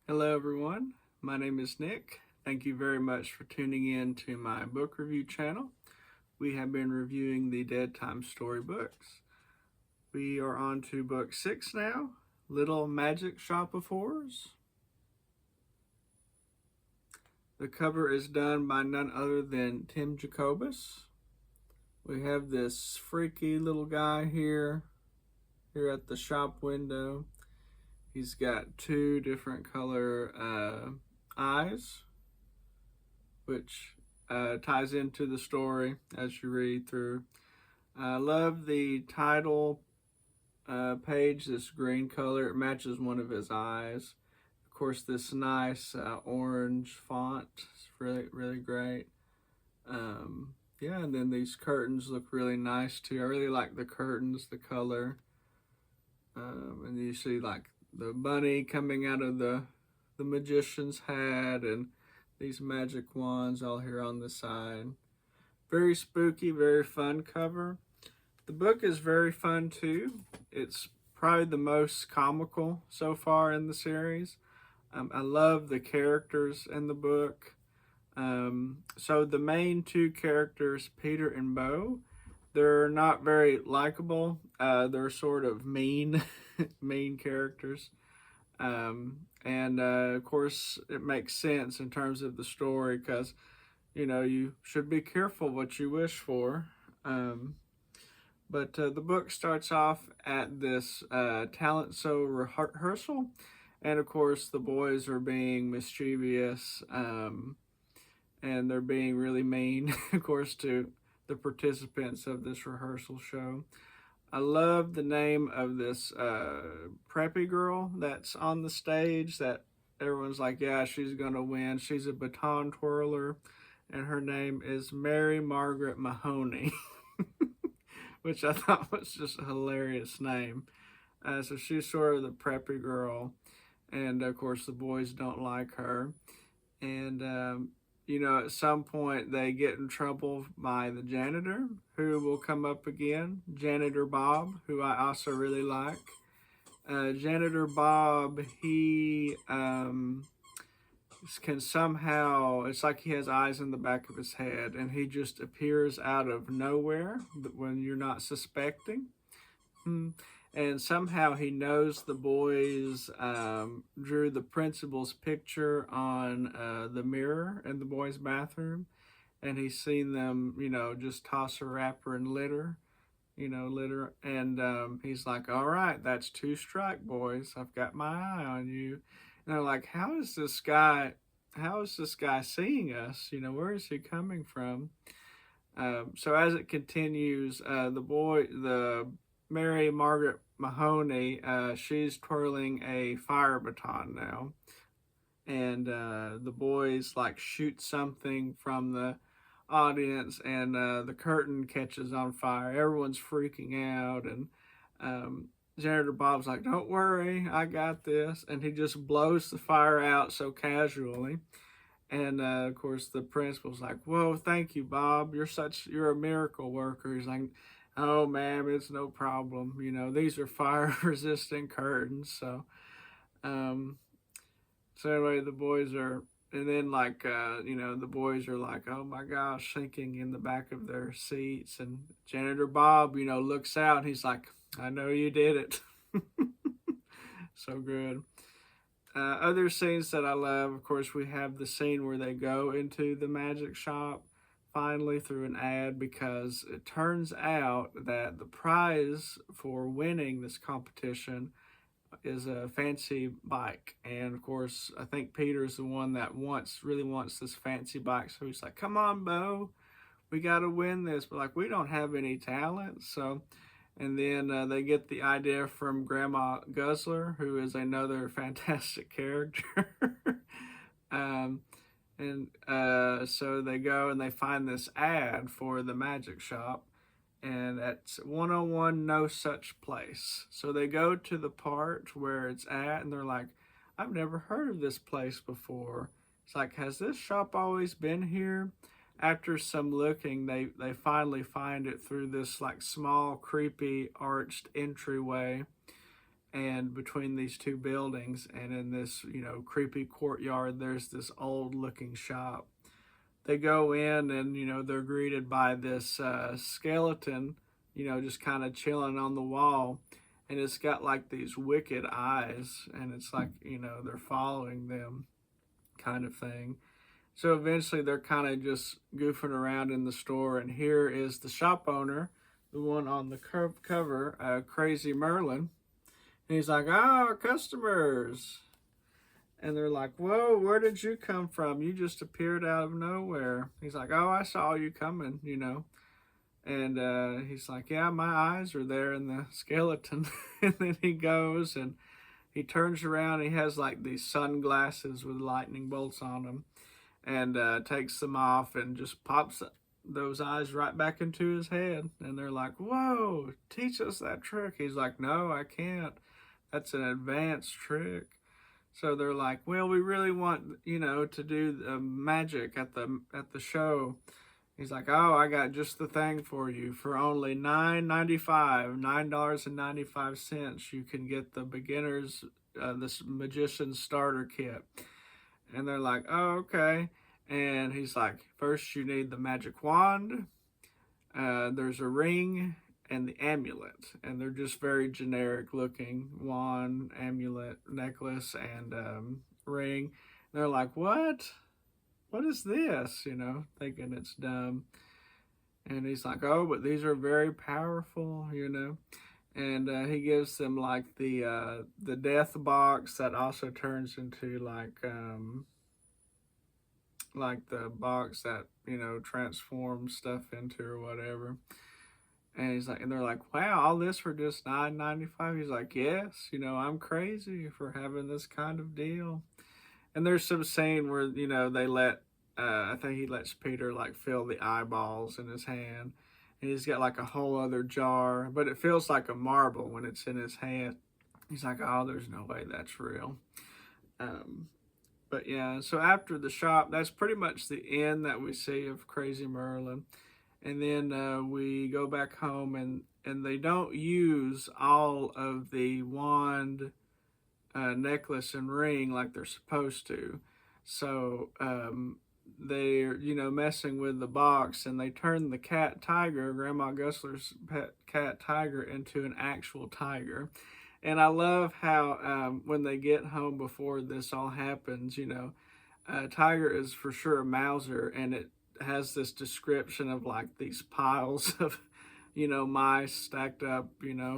Hello, everyone. My name is Nick. Thank you very much for tuning in to my book review channel. We have been reviewing the Deadtime storybooks. We are on to book 6 now, Little Magic Shop of Horrors. The cover is done by none other than Tim Jacobus. We have this freaky little guy here at the shop window. He's got two different color eyes, which ties into the story as you read through. I love the title page, this green color. It matches one of his eyes. Of course, this nice orange font is really, really great. Yeah, and then these curtains look really nice too. I really like the curtains, the color. And you see like the bunny coming out of the magician's hat and these magic wands all here on the side. Very spooky, very fun cover. The book is very fun too. It's probably the most comical so far in the series. I love the characters in the book. So the main two characters, Peter and Bo, they're not very likable. They're sort of mean, mean characters. And of course, it makes sense in terms of the story because, you should be careful what you wish for. But the book starts off at this talent show rehearsal. And of course, the boys are being mischievous and they're being really mean, of course, to the participants of this rehearsal show. I love the name of this preppy girl that's on the stage that everyone's like, yeah, she's going to win. She's a baton twirler, and her name is Mary Margaret Mahoney, which I thought was just a hilarious name. So she's sort of the preppy girl, and of course, the boys don't like her. And at some point they get in trouble by the janitor, who will come up again, Janitor Bob, who I also really like. Janitor Bob, he can somehow, it's like he has eyes in the back of his head, and he just appears out of nowhere when you're not suspecting. And somehow he knows the boys drew the principal's picture on the mirror in the boys' bathroom, and he's seen them, just toss a wrapper and litter, and he's like, all right, that's two strike, boys. I've got my eye on you. And they're like, how is this guy seeing us? Where is he coming from? So as it continues, the Mary Margaret Mahoney, she's twirling a fire baton now, and the boys like shoot something from the audience, and the curtain catches on fire. Everyone's freaking out, and Janitor Bob's like, "Don't worry, I got this," and he just blows the fire out so casually. And of course, the principal's like, "Whoa, thank you, Bob. You're a miracle worker." He's like, "Oh, ma'am, it's no problem. These are fire-resistant curtains." Um, so anyway, and then the boys are like, "Oh my gosh," sinking in the back of their seats. And Janitor Bob, looks out. And he's like, "I know you did it." So good. Other scenes that I love, of course, we have the scene where they go into the magic shop finally through an ad, because it turns out that the prize for winning this competition is a fancy bike. And of course, I think Peter's the one that really wants this fancy bike. So he's like, "Come on, Bo, we got to win this." But like, we don't have any talent. And then they get the idea from Grandma Guzzler, who is another fantastic character. um, and so they go and they find this ad for the magic shop, and it's 101 No Such Place. So they go to the part where it's at, and they're like, "I've never heard of this place before." It's like, "Has this shop always been here?" After some looking, they finally find it through this like small, creepy, arched entryway. and between these two buildings, and in this, creepy courtyard, there's this old looking shop. They go in, and, they're greeted by this skeleton, just kind of chilling on the wall. And it's got like these wicked eyes, and it's like, they're following them kind of thing. So eventually they're kind of just goofing around in the store, and here is the shop owner, the one on the cover, Crazy Merlin. And he's like, "Oh, customers." And they're like, "Whoa, where did you come from? You just appeared out of nowhere." He's like, "Oh, I saw you coming. And he's like, "Yeah, my eyes are there in the skeleton." And then he goes and he turns around. He has like these sunglasses with lightning bolts on them, and takes them off and just pops those eyes right back into his head. And they're like, "Whoa, teach us that trick." He's like, "No, I can't. That's an advanced trick." So they're like, "Well, we really want, to do the magic at the show." He's like, "Oh, I got just the thing for you. For only $9.95, you can get the beginners, this magician starter kit." And they're like, "Oh, okay." And he's like, "First, you need the magic wand. There's a ring and the amulet." And they're just very generic looking: wand, amulet, necklace, and ring. And they're like, "What? What is this?" Thinking it's dumb. And he's like, "Oh, but these are very powerful. And he gives them like the death box that also turns into like the box that transforms stuff into or whatever. And he's like, and they're like, "Wow, all this for just $9.95?" He's like, "Yes, I'm crazy for having this kind of deal." And there's some scene where they let I think he lets Peter like feel the eyeballs in his hand, and he's got like a whole other jar, but it feels like a marble when it's in his hand. He's like, "Oh, there's no way that's real." But yeah, so after the shop, that's pretty much the end that we see of Crazy Merlin. And then we go back home, and they don't use all of the wand, necklace, and ring like they're supposed to. So they're, messing with the box, and they turn the cat Tiger, Grandma Gusler's pet cat Tiger, into an actual tiger. And I love how when they get home before this all happens, Tiger is for sure a Mauser, and it has this description of like these piles of, mice stacked up,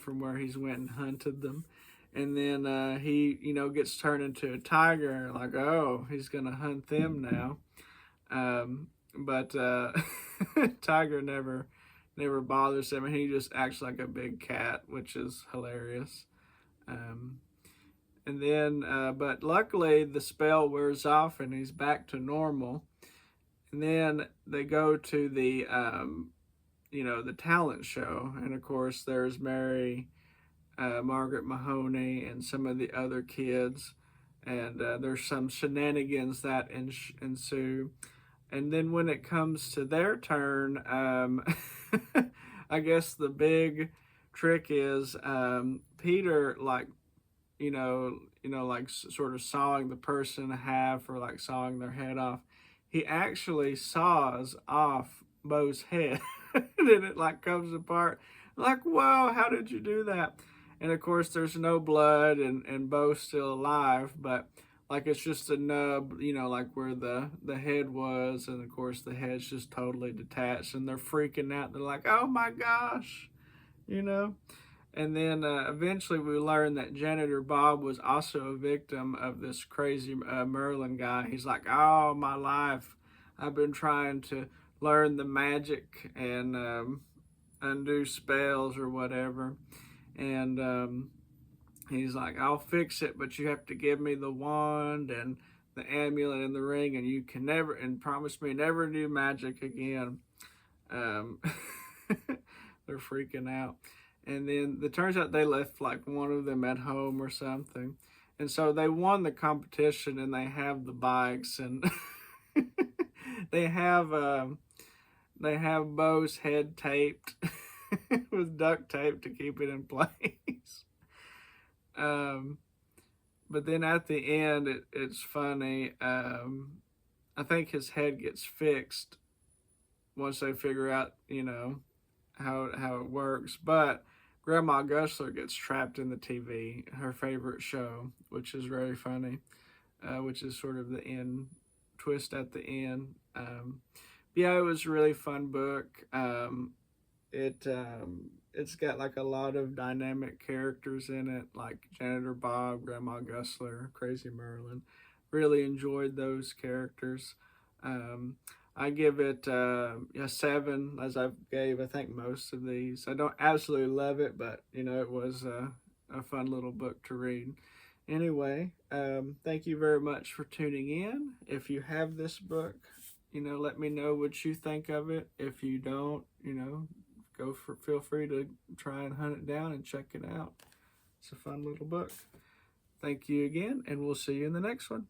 from where he's went and hunted them. And then he, gets turned into a tiger, like, oh, he's going to hunt them now. But Tiger never bothers him, and he just acts like a big cat, which is hilarious. And then, but luckily the spell wears off and he's back to normal. And then they go to the, the talent show. And of course there's Mary, Margaret Mahoney, and some of the other kids. And there's some shenanigans that ensue. And then when it comes to their turn, I guess the big trick is Peter, like, like sort of sawing the person in half, or like sawing their head off. He actually saws off Bo's head, and then it like comes apart. Like, whoa, how did you do that? And of course, there's no blood, and Bo's still alive, but like it's just a nub, like where the head was, and of course the head's just totally detached, and they're freaking out. They're like, "Oh my gosh," And then eventually we learn that Janitor Bob was also a victim of this crazy Merlin guy. He's like, "Oh, my life, I've been trying to learn the magic and undo spells or whatever." And he's like, "I'll fix it, but you have to give me the wand and the amulet and the ring, and you can never, and promise me never do magic again." Um, they're freaking out. And then it turns out they left like one of them at home or something. And so they won the competition, and they have the bikes, and they have Bo's head taped with duct tape to keep it in place. But then at the end, it's funny. I think his head gets fixed once they figure out, how it works. But Grandma Gusler gets trapped in the TV, her favorite show, which is very funny, which is sort of the end twist at the end. Yeah, it was a really fun book. It's got like a lot of dynamic characters in it, like Janitor Bob, Grandma Gusler, Crazy Merlin. Really enjoyed those characters. I give it a 7, as I gave I think most of these. I don't absolutely love it, but it was a fun little book to read. Anyway, thank you very much for tuning in. If you have this book, let me know what you think of it. If you don't, feel free to try and hunt it down and check it out. It's a fun little book. Thank you again, and we'll see you in the next one.